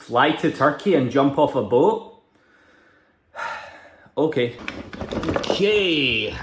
fly to Turkey and jump off a boat? Okay. Okay.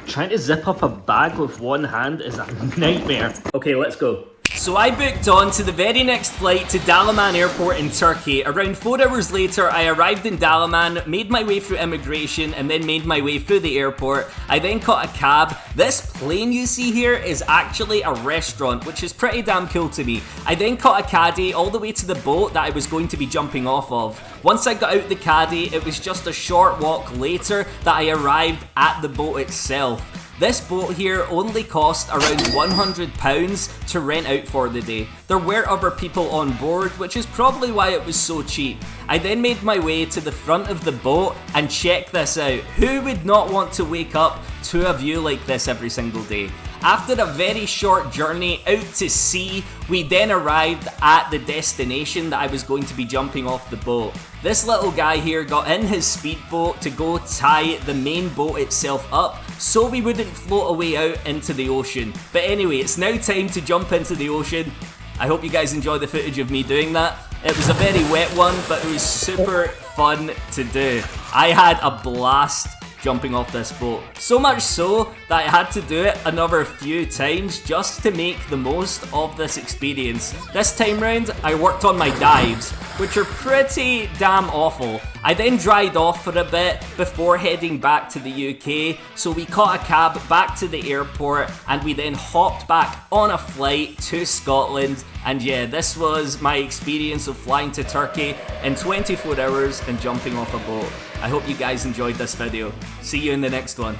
Trying to zip up a bag with one hand is a nightmare. Okay, let's go. So I booked on to the very next flight to Dalaman Airport in Turkey. Around 4 hours later, I arrived in Dalaman, made my way through immigration, and then made my way through the airport. I then caught a cab. This plane you see here is actually a restaurant, which is pretty damn cool to me. I then caught a caddy all the way to the boat that I was going to be jumping off of. Once I got out the caddy, it was just a short walk later that I arrived at the boat itself. This boat here only cost around £100 to rent out for the day. There were other people on board, which is probably why it was so cheap. I then made my way to the front of the boat, and check this out. Who would not want to wake up to a view like this every single day? After a very short journey out to sea, we then arrived at the destination that I was going to be jumping off the boat. This little guy here got in his speedboat to go tie the main boat itself up so we wouldn't float away out into the ocean. But anyway, it's now time to jump into the ocean. I hope you guys enjoy the footage of me doing that. It was a very wet one, but it was super fun to do. I had a blast jumping off this boat. So much so that I had to do it another few times just to make the most of this experience. This time round, I worked on my dives, which are pretty damn awful. I then dried off for a bit before heading back to the UK, so we caught a cab back to the airport and we then hopped back on a flight to Scotland. And yeah, this was my experience of flying to Turkey in 24 hours and jumping off a boat. I hope you guys enjoyed this video. See you in the next one.